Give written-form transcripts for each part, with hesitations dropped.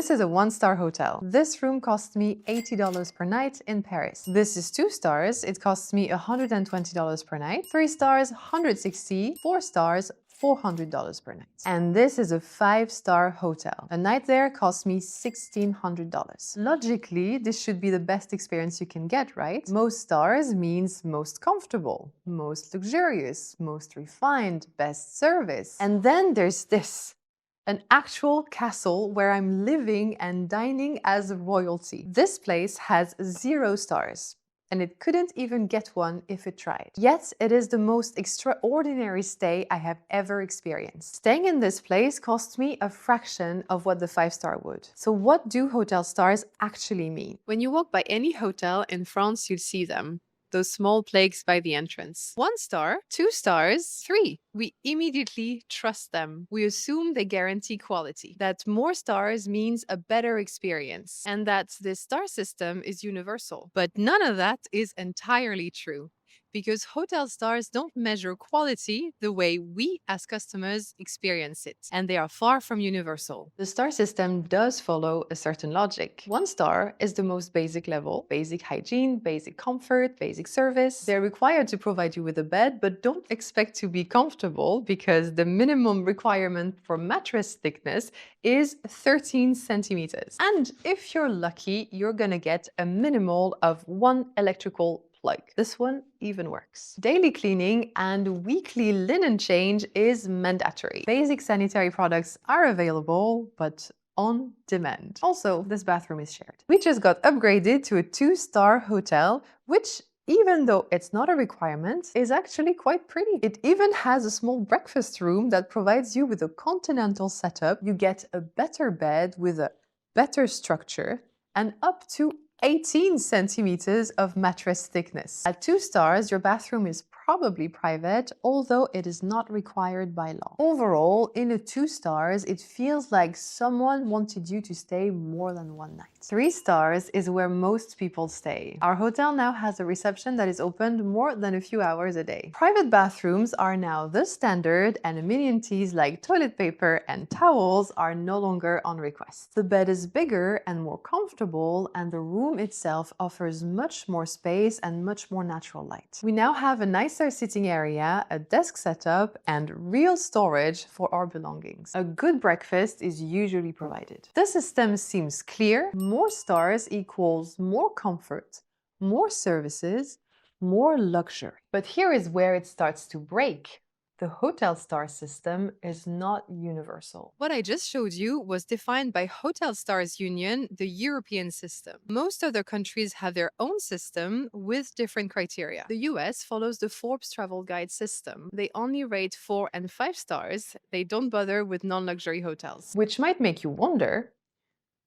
This is a 1-star hotel. This room cost me $80 per night in Paris. This is 2 stars. It costs me $120 per night. 3 stars, $160. 4 stars, $400 per night. And this is a 5-star hotel. A night there cost me $1,600. Logically, this should be the best experience you can get, right? Most stars means most comfortable, most luxurious, most refined, best service. And then there's this. An actual castle where I'm living and dining as royalty. This place has 0 stars. And it couldn't even get one if it tried. Yet, it is the most extraordinary stay I have ever experienced. Staying in this place cost me a fraction of what the 5-star would. So what do hotel stars actually mean? When you walk by any hotel in France, you'll see them. Those small plaques by the entrance. 1 star, 2 stars, 3. We immediately trust them. We assume they guarantee quality, that more stars means a better experience, and that this star system is universal. But none of that is entirely true, because hotel stars don't measure quality the way we as customers experience it, and they are far from universal. The star system does follow a certain logic. 1 star is the most basic level, basic hygiene, basic comfort, basic service. They're required to provide you with a bed, but don't expect to be comfortable because the minimum requirement for mattress thickness is 13 centimeters. And if you're lucky, you're gonna get a minimal of 1 electrical plug. This one even works. Daily cleaning and weekly linen change is mandatory. Basic sanitary products are available, but on demand. Also, this bathroom is shared. We just got upgraded to a 2-star hotel, which even though it's not a requirement, is actually quite pretty. It even has a small breakfast room that provides you with a continental setup. You get a better bed with a better structure and up to 18 centimeters of mattress thickness. At 2 stars, your bathroom is probably private, although it is not required by law. Overall, in a 2 stars, it feels like someone wanted you to stay more than 1 night. 3 stars is where most people stay. Our hotel now has a reception that is opened more than a few hours a day. Private bathrooms are now the standard, and amenities like toilet paper and towels are no longer on request. The bed is bigger and more comfortable, and the room itself offers much more space and much more natural light. We now have a nicer sitting area, a desk setup, and real storage for our belongings. A good breakfast is usually provided. The system seems clear. More stars equals more comfort, more services, more luxury. But here is where it starts to break. The hotel star system is not universal. What I just showed you was defined by Hotel Stars Union, the European system. Most other countries have their own system with different criteria. The US follows the Forbes Travel Guide system. They only rate 4 and 5 stars. They don't bother with non-luxury hotels. Which might make you wonder,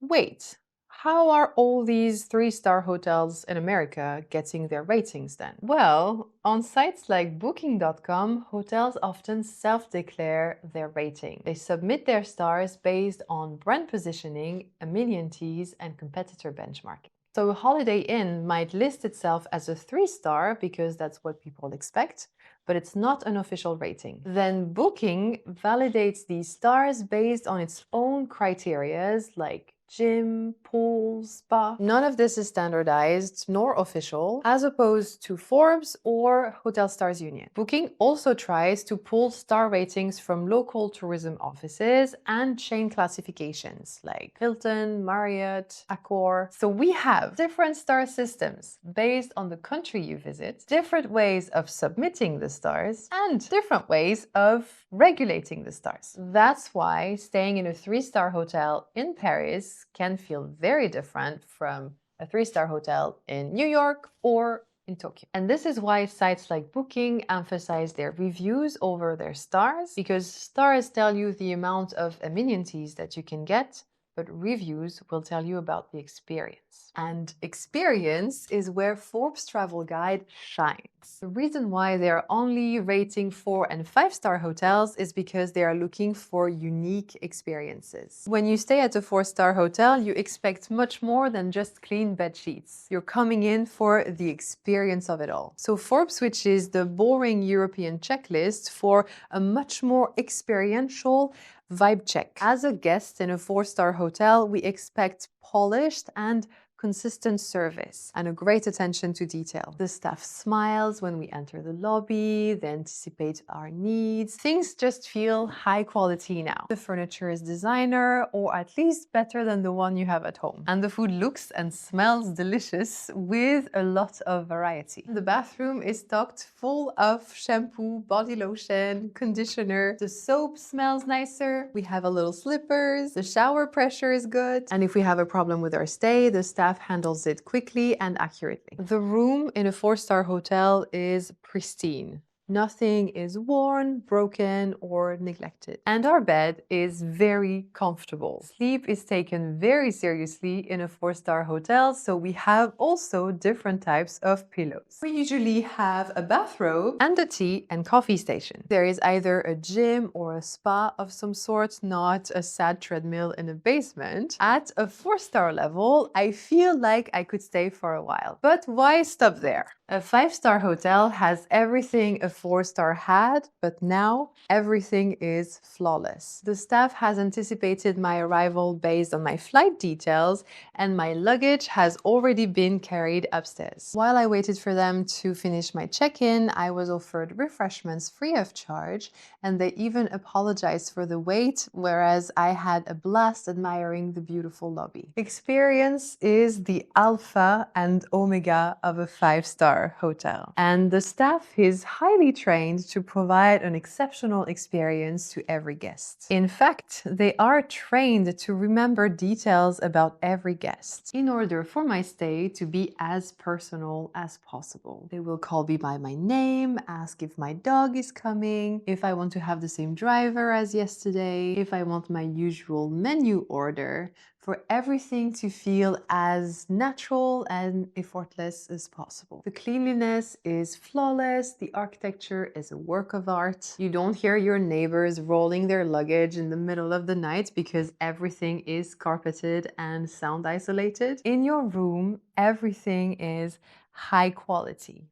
wait, how are all these 3-star hotels in America getting their ratings then? Well, on sites like Booking.com, hotels often self-declare their rating. They submit their stars based on brand positioning, amenities, and competitor benchmarking. So a Holiday Inn might list itself as a 3-star because that's what people expect, but it's not an official rating. Then Booking validates these stars based on its own criterias like gym, pool, spa. None of this is standardized nor official, as opposed to Forbes or Hotel Stars Union. Booking also tries to pull star ratings from local tourism offices and chain classifications like Hilton, Marriott, Accor. So we have different star systems based on the country you visit, different ways of submitting the stars, and different ways of regulating the stars. That's why staying in a 3-star hotel in Paris can feel very different from a 3-star hotel in New York or in Tokyo. And this is why sites like Booking emphasize their reviews over their stars, because stars tell you the amount of amenities that you can get, but reviews will tell you about the experience. And experience is where Forbes Travel Guide shines. The reason why they're only rating 4 and 5-star hotels is because they are looking for unique experiences. When you stay at a 4-star hotel, you expect much more than just clean bed sheets. You're coming in for the experience of it all. So Forbes switches the boring European checklist for a much more experiential, Vibe check. As a guest in a 4-star hotel, we expect polished and consistent service and a great attention to detail. The staff smiles when we enter the lobby, they anticipate our needs. Things just feel high quality now. The furniture is designer, or at least better than the one you have at home. And the food looks and smells delicious with a lot of variety. The bathroom is stocked full of shampoo, body lotion, conditioner. The soap smells nicer. We have a little slippers. The shower pressure is good. And if we have a problem with our stay, the staff handles it quickly and accurately. The room in a 4-star hotel is pristine. Nothing is worn, broken, or neglected. And our bed is very comfortable. Sleep is taken very seriously in a 4-star hotel, so we have also different types of pillows. We usually have a bathrobe and a tea and coffee station. There is either a gym or a spa of some sort, not a sad treadmill in a basement. At a 4-star level, I feel like I could stay for a while. But why stop there? A 5-star hotel has everything a 4-star had, but now everything is flawless. The staff has anticipated my arrival based on my flight details, and my luggage has already been carried upstairs. While I waited for them to finish my check-in, I was offered refreshments free of charge, and they even apologized for the wait, whereas I had a blast admiring the beautiful lobby. Experience is the alpha and omega of a 5-star hotel, and the staff is highly trained to provide an exceptional experience to every guest. In fact, they are trained to remember details about every guest in order for my stay to be as personal as possible. They will call me by my name, ask if my dog is coming, if I want to have the same driver as yesterday, if I want my usual menu order, for everything to feel as natural and effortless as possible. The cleanliness is flawless, the architecture is a work of art. You don't hear your neighbors rolling their luggage in the middle of the night because everything is carpeted and sound isolated. In your room, everything is high quality.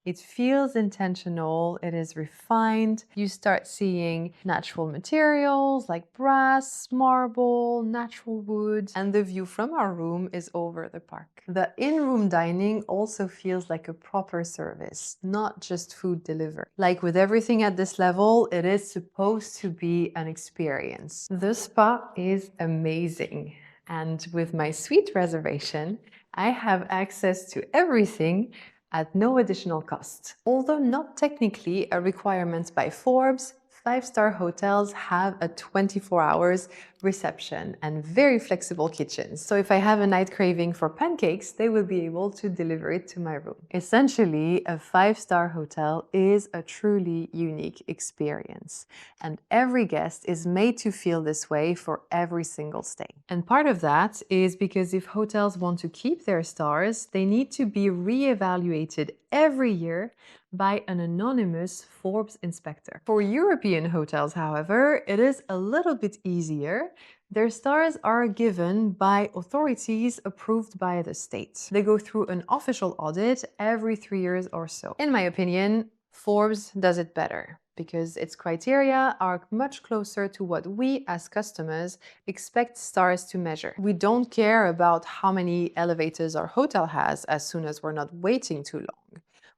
It feels intentional, it is refined. You start seeing natural materials like brass, marble, natural wood, and the view from our room is over the park. The in-room dining also feels like a proper service, not just food delivered. Like with everything at this level, it is supposed to be an experience. The spa is amazing. And with my suite reservation, I have access to everything at no additional cost. Although not technically a requirement by Forbes, 5-star hotels have a 24 hours reception and very flexible kitchens. So if I have a night craving for pancakes, they will be able to deliver it to my room. Essentially, a 5-star hotel is a truly unique experience, and every guest is made to feel this way for every single stay. And part of that is because if hotels want to keep their stars, they need to be re-evaluated every year by an anonymous Forbes inspector. For European hotels, however, it is a little bit easier. Their stars are given by authorities approved by the state. They go through an official audit every 3 years or so. In my opinion, Forbes does it better because its criteria are much closer to what we as customers expect stars to measure. We don't care about how many elevators our hotel has as soon as we're not waiting too long.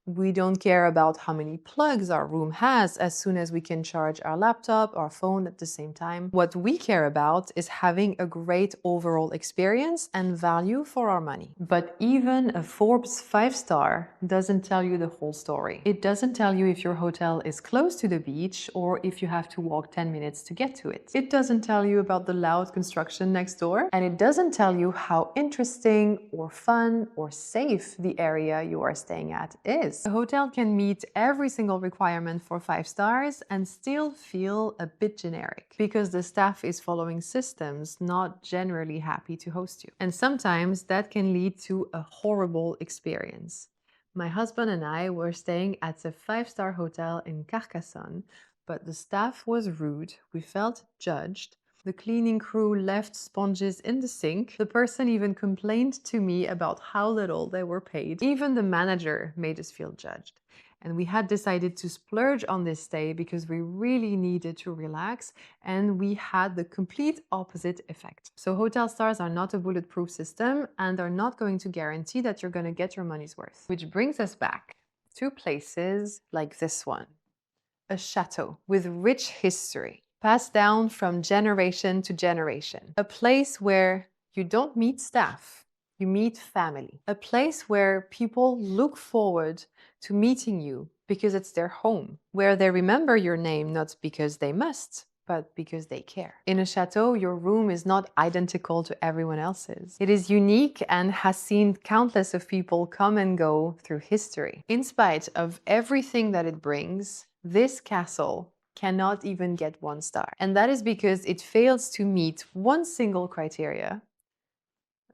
We don't care about how many plugs our room has as soon as we can charge our laptop or phone at the same time. What we care about is having a great overall experience and value for our money. But even a Forbes 5-star doesn't tell you the whole story. It doesn't tell you if your hotel is close to the beach or if you have to walk 10 minutes to get to it. It doesn't tell you about the loud construction next door, and it doesn't tell you how interesting or fun or safe the area you are staying at is. A hotel can meet every single requirement for 5 stars and still feel a bit generic because the staff is following systems, not generally happy to host you. And sometimes that can lead to a horrible experience. My husband and I were staying at a 5-star hotel in Carcassonne, but the staff was rude, we felt judged. The cleaning crew left sponges in the sink. The person even complained to me about how little they were paid. Even the manager made us feel judged. And we had decided to splurge on this stay because we really needed to relax, and we had the complete opposite effect. So hotel stars are not a bulletproof system and are not going to guarantee that you're going to get your money's worth. Which brings us back to places like this one. A chateau with rich history, passed down from generation to generation. A place where you don't meet staff, you meet family. A place where people look forward to meeting you because it's their home, where they remember your name not because they must, but because they care. In a chateau, your room is not identical to everyone else's. It is unique and has seen countless of people come and go through history. In spite of everything that it brings, this castle cannot even get 1 star. And that is because it fails to meet one single criteria.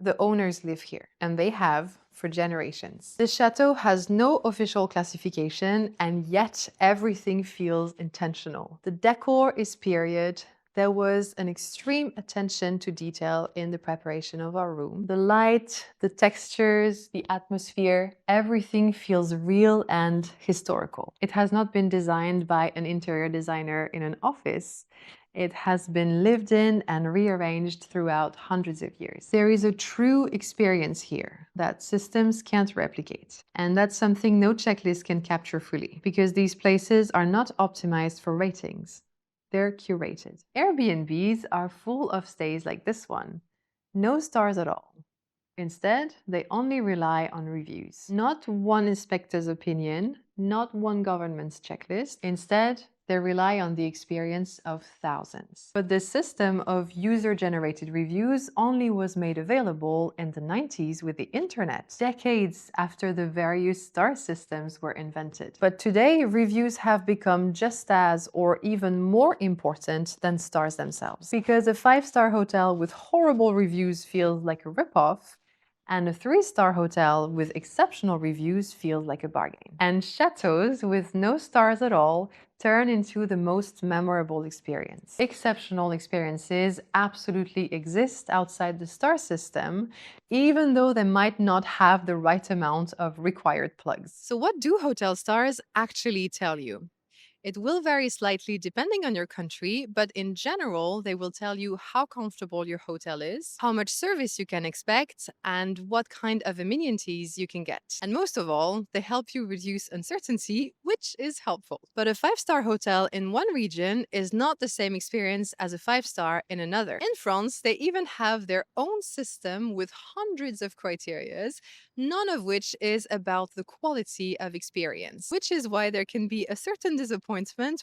The owners live here, and they have for generations. The chateau has no official classification, and yet everything feels intentional. The decor is period. There was an extreme attention to detail in the preparation of our room. The light, the textures, the atmosphere, everything feels real and historical. It has not been designed by an interior designer in an office. It has been lived in and rearranged throughout hundreds of years. There is a true experience here that systems can't replicate. And that's something no checklist can capture fully, because these places are not optimized for ratings. They're curated. Airbnbs are full of stays like this one. No stars at all. Instead, they only rely on reviews. Not one inspector's opinion, not one government's checklist. Instead, they rely on the experience of thousands. But this system of user-generated reviews only was made available in the 90s with the internet, decades after the various star systems were invented. But today, reviews have become just as or even more important than stars themselves. Because a 5-star hotel with horrible reviews feels like a ripoff, and a 3-star hotel with exceptional reviews feels like a bargain. And chateaus with no stars at all turn into the most memorable experience. Exceptional experiences absolutely exist outside the star system, even though they might not have the right amount of required plugs. So what do hotel stars actually tell you? It will vary slightly depending on your country, but in general, they will tell you how comfortable your hotel is, how much service you can expect, and what kind of amenities you can get. And most of all, they help you reduce uncertainty, which is helpful. But a 5-star hotel in one region is not the same experience as a 5-star in another. In France, they even have their own system with hundreds of criterias, none of which is about the quality of experience, which is why there can be a certain disappointment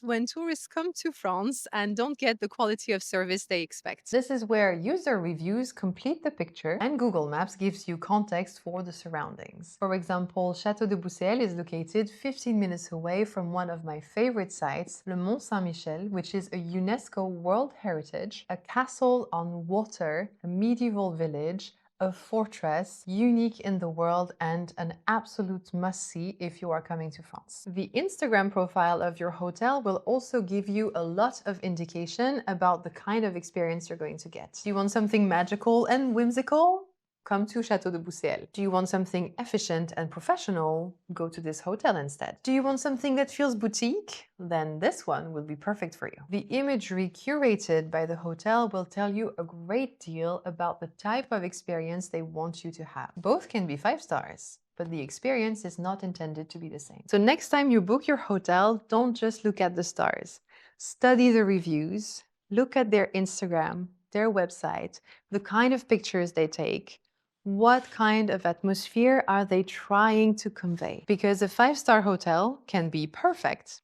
when tourists come to France and don't get the quality of service they expect. This is where user reviews complete the picture and Google Maps gives you context for the surroundings. For example, Château de Boussel is located 15 minutes away from one of my favorite sites, Le Mont Saint-Michel, which is a UNESCO World Heritage, a castle on water, a medieval village, a fortress, unique in the world and an absolute must-see if you are coming to France. The Instagram profile of your hotel will also give you a lot of indication about the kind of experience you're going to get. Do you want something magical and whimsical? Come to Château de Boussel. Do you want something efficient and professional? Go to this hotel instead. Do you want something that feels boutique? Then this one will be perfect for you. The imagery curated by the hotel will tell you a great deal about the type of experience they want you to have. Both can be 5 stars, but the experience is not intended to be the same. So next time you book your hotel, don't just look at the stars. Study the reviews, look at their Instagram, their website, the kind of pictures they take. What kind of atmosphere are they trying to convey? Because a 5-star hotel can be perfect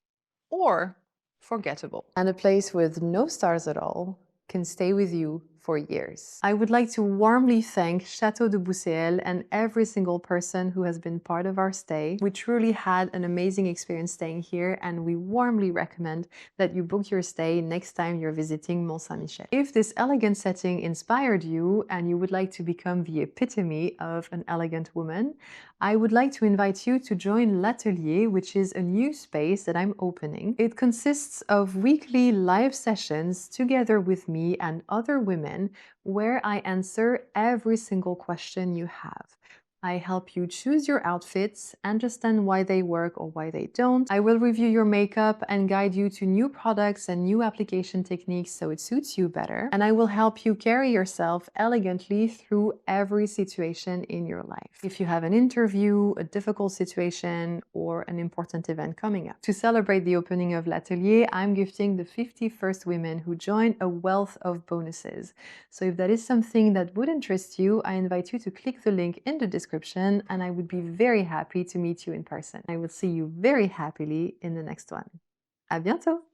or forgettable. And a place with no stars at all can stay with you for years. I would like to warmly thank Château de Boussel and every single person who has been part of our stay. We truly had an amazing experience staying here, and we warmly recommend that you book your stay next time you're visiting Mont Saint-Michel. If this elegant setting inspired you and you would like to become the epitome of an elegant woman, I would like to invite you to join L'Atelier, which is a new space that I'm opening. It consists of weekly live sessions together with me and other women where I answer every single question you have. I help you choose your outfits, understand why they work or why they don't. I will review your makeup and guide you to new products and new application techniques so it suits you better. And I will help you carry yourself elegantly through every situation in your life. If you have an interview, a difficult situation, or an important event coming up. To celebrate the opening of L'Atelier, I'm gifting the 50 first women who join a wealth of bonuses. So if that is something that would interest you, I invite you to click the link in the description and I would be very happy to meet you in person. I will see you very happily in the next one. À bientôt!